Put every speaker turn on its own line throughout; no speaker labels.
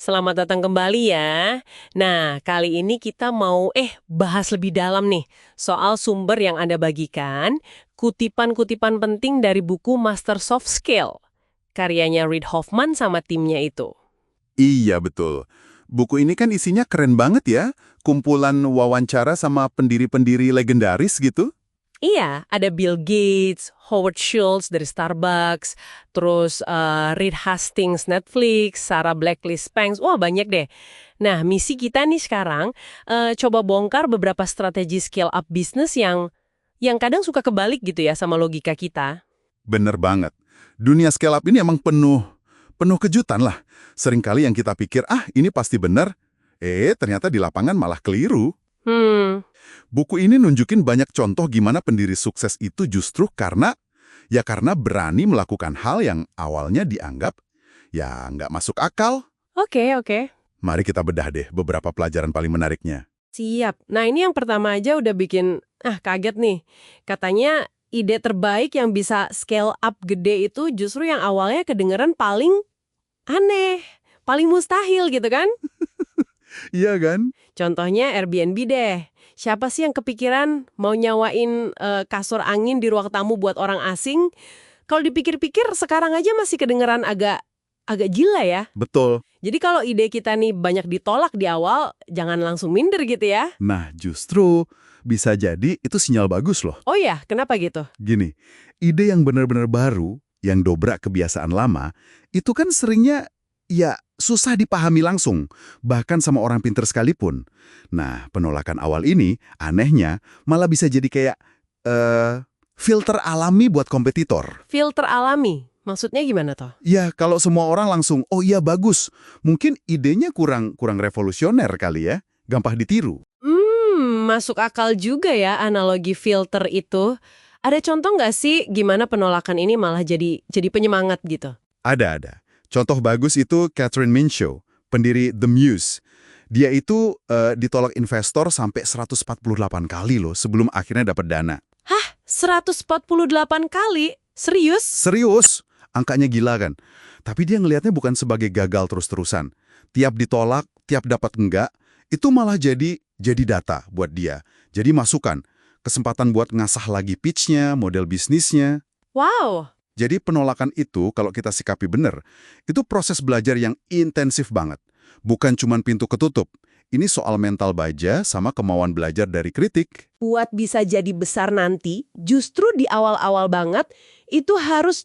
Selamat datang kembali ya. Nah, kali ini kita mau bahas lebih dalam nih soal sumber yang Anda bagikan, kutipan-kutipan penting dari buku Master Soft Skill, karyanya Reid Hoffman sama timnya itu.
Iya, betul. Buku ini kan isinya keren banget ya. Kumpulan wawancara sama pendiri-pendiri legendaris gitu.
Iya, ada Bill Gates, Howard Schultz dari Starbucks, terus Reed Hastings Netflix, Sarah Blakely Spanx, wah banyak deh. Nah, misi kita nih sekarang coba bongkar beberapa strategi scale up bisnis yang kadang suka kebalik gitu ya sama logika kita.
Bener banget. Dunia scale up ini emang penuh kejutan lah. Seringkali yang kita pikir, ini pasti bener. Ternyata di lapangan malah keliru. Buku ini nunjukin banyak contoh gimana pendiri sukses itu justru karena berani melakukan hal yang awalnya dianggap ya nggak masuk akal.
Oke.
Mari kita bedah deh beberapa pelajaran paling menariknya.
Siap. Nah, ini yang pertama aja udah bikin kaget nih. Katanya ide terbaik yang bisa scale up gede itu justru yang awalnya kedengeran paling aneh, paling mustahil gitu kan?
Iya kan?
Contohnya Airbnb deh. Siapa sih yang kepikiran mau nyawain kasur angin di ruang tamu buat orang asing? Kalau dipikir-pikir sekarang aja masih kedengeran agak gila ya.
Betul.
Jadi kalau ide kita nih banyak ditolak di awal, jangan langsung minder gitu ya.
Nah, justru bisa jadi itu sinyal bagus loh.
Oh ya, kenapa gitu?
Gini, ide yang benar-benar baru, yang dobrak kebiasaan lama, itu kan seringnya susah dipahami langsung, bahkan sama orang pinter sekalipun. Nah, penolakan awal ini, anehnya, malah bisa jadi kayak filter alami buat kompetitor.
Filter alami? Maksudnya gimana toh?
Ya, kalau semua orang langsung, oh iya bagus, mungkin idenya kurang revolusioner kali ya, gampang ditiru.
Masuk akal juga ya analogi filter itu. Ada contoh nggak sih gimana penolakan ini malah jadi penyemangat gitu?
Ada. Contoh bagus itu Catherine Minshew, pendiri The Muse. Dia itu ditolak investor sampai 148 kali loh sebelum akhirnya dapat dana.
Hah? 148 kali? Serius?
Serius, angkanya gila kan? Tapi dia ngelihatnya bukan sebagai gagal terus-terusan. Tiap ditolak, tiap dapat enggak, itu malah jadi data buat dia. Jadi masukan, kesempatan buat ngasah lagi pitch-nya, model bisnisnya.
Wow!
Jadi penolakan itu, kalau kita sikapi benar, itu proses belajar yang intensif banget. Bukan cuma pintu ketutup. Ini soal mental baja sama kemauan belajar dari kritik.
Buat bisa jadi besar nanti, justru di awal-awal banget, itu harus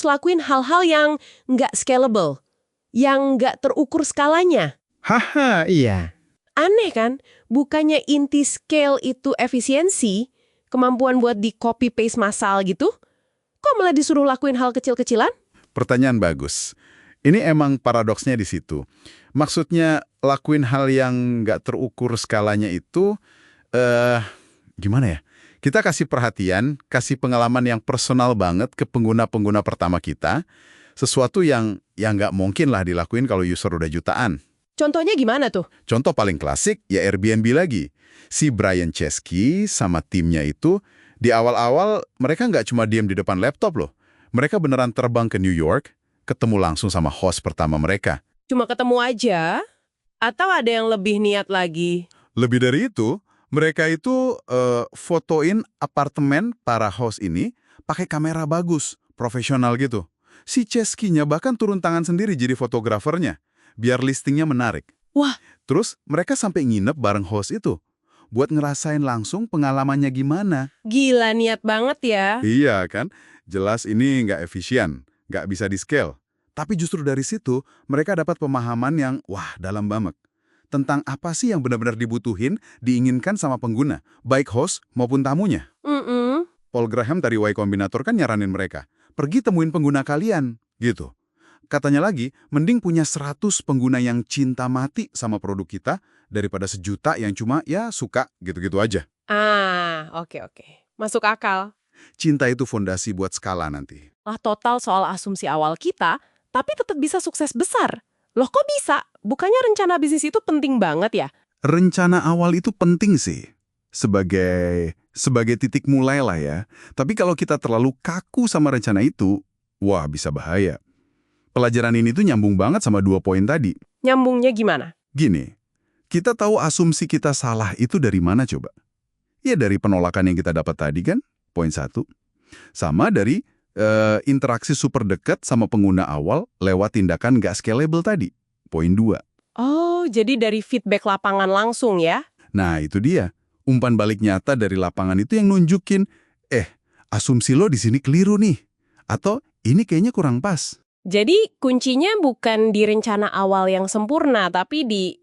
lakuin hal-hal yang nggak scalable, yang nggak terukur skalanya.
Haha, iya.
Aneh kan? Bukannya inti scale itu efisiensi, kemampuan buat di copy-paste massal gitu? Kok malah disuruh lakuin hal kecil-kecilan?
Pertanyaan bagus. Ini emang paradoksnya di situ. Maksudnya lakuin hal yang nggak terukur skalanya itu, gimana ya? Kita kasih perhatian, kasih pengalaman yang personal banget ke pengguna-pengguna pertama kita, sesuatu yang nggak mungkin lah dilakuin kalau user udah jutaan.
Contohnya gimana tuh?
Contoh paling klasik ya Airbnb lagi. Si Brian Chesky sama timnya itu, di awal-awal mereka nggak cuma diam di depan laptop loh. Mereka beneran terbang ke New York, ketemu langsung sama host pertama mereka.
Cuma ketemu aja? Atau ada yang lebih niat lagi?
Lebih dari itu, mereka itu fotoin apartemen para host ini pakai kamera bagus, profesional gitu. Si Chesky-nya bahkan turun tangan sendiri jadi fotografernya, biar listingnya menarik.
Wah!
Terus mereka sampai nginep bareng host itu, buat ngerasain langsung pengalamannya gimana.
Gila niat banget ya.
Iya kan? Jelas ini nggak efisien, nggak bisa di-scale. Tapi justru dari situ, mereka dapat pemahaman yang, dalam banget. Tentang apa sih yang benar-benar dibutuhin, diinginkan sama pengguna, baik host maupun tamunya. Paul Graham dari Y Combinator kan nyaranin mereka, pergi temuin pengguna kalian, gitu. Katanya lagi, mending punya 100 pengguna yang cinta mati sama produk kita, daripada 1 juta yang cuma suka gitu-gitu aja.
Oke. Masuk akal.
Cinta itu fondasi buat skala nanti.
Total soal asumsi awal kita, tapi tetap bisa sukses besar. Loh kok bisa? Bukannya rencana bisnis itu penting banget ya?
Rencana awal itu penting sih. Sebagai titik mulai lah ya. Tapi kalau kita terlalu kaku sama rencana itu, bisa bahaya. Pelajaran ini tuh nyambung banget sama 2 poin tadi.
Nyambungnya gimana?
Gini, kita tahu asumsi kita salah itu dari mana coba? Ya dari penolakan yang kita dapat tadi kan, poin 1. Sama dari interaksi super dekat sama pengguna awal lewat tindakan nggak scalable tadi, poin 2.
Oh, jadi dari feedback lapangan langsung ya?
Nah, itu dia. Umpan balik nyata dari lapangan itu yang nunjukin, asumsi lo di sini keliru nih. Atau ini kayaknya kurang pas.
Jadi kuncinya bukan di rencana awal yang sempurna, tapi di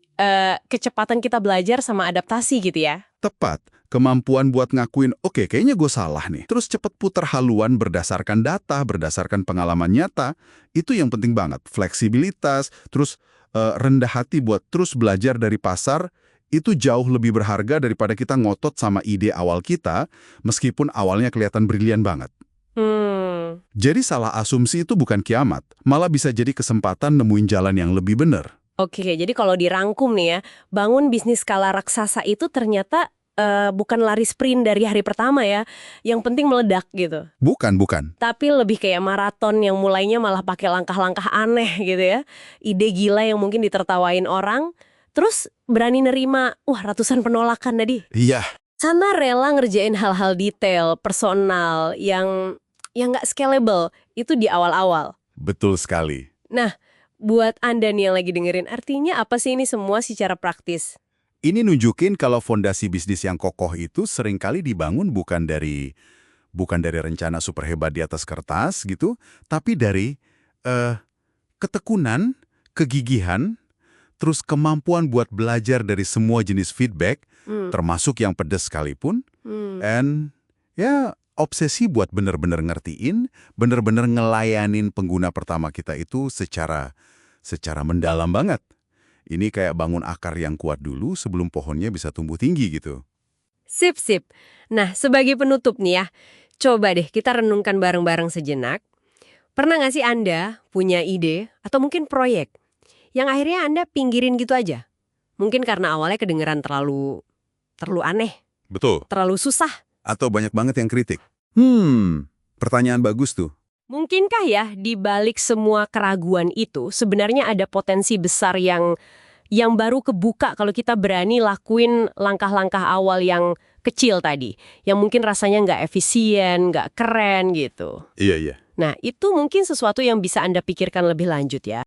kecepatan kita belajar sama adaptasi gitu ya?
Tepat. Kemampuan buat ngakuin, oke, kayaknya gue salah nih. Terus cepet putar haluan berdasarkan data, berdasarkan pengalaman nyata. Itu yang penting banget. Fleksibilitas, terus rendah hati buat terus belajar dari pasar, itu jauh lebih berharga daripada kita ngotot sama ide awal kita, meskipun awalnya kelihatan brilian banget. Jadi salah asumsi itu bukan kiamat, malah bisa jadi kesempatan nemuin jalan yang lebih benar.
Oke, jadi kalau dirangkum nih ya, bangun bisnis skala raksasa itu ternyata bukan lari sprint dari hari pertama ya, yang penting meledak gitu.
Bukan.
Tapi lebih kayak maraton yang mulainya malah pakai langkah-langkah aneh gitu ya. Ide gila yang mungkin ditertawain orang, terus berani nerima, ratusan penolakan tadi.
Iya.
Sama rela ngerjain hal-hal detail, personal, yang nggak scalable, itu di awal-awal.
Betul sekali.
Nah, buat Anda nih yang lagi dengerin, artinya apa sih ini semua secara praktis?
Ini nunjukin kalau fondasi bisnis yang kokoh itu seringkali dibangun bukan dari rencana super hebat di atas kertas gitu, tapi dari ketekunan, kegigihan, terus kemampuan buat belajar dari semua jenis feedback, termasuk yang pedas sekalipun, and ya obsesi buat bener-bener ngertiin, bener-bener ngelayanin pengguna pertama kita itu secara mendalam banget. Ini kayak bangun akar yang kuat dulu sebelum pohonnya bisa tumbuh tinggi gitu.
Sip. Nah, sebagai penutup nih ya, coba deh kita renungkan bareng-bareng sejenak. Pernah nggak sih Anda punya ide atau mungkin proyek yang akhirnya Anda pinggirin gitu aja? Mungkin karena awalnya kedengeran terlalu aneh.
Betul.
Terlalu susah.
Atau banyak banget yang kritik. Pertanyaan bagus tuh.
Mungkinkah ya di balik semua keraguan itu sebenarnya ada potensi besar yang baru kebuka kalau kita berani lakuin langkah-langkah awal yang kecil tadi, yang mungkin rasanya nggak efisien, nggak keren gitu.
Iya.
Nah, itu mungkin sesuatu yang bisa Anda pikirkan lebih lanjut ya.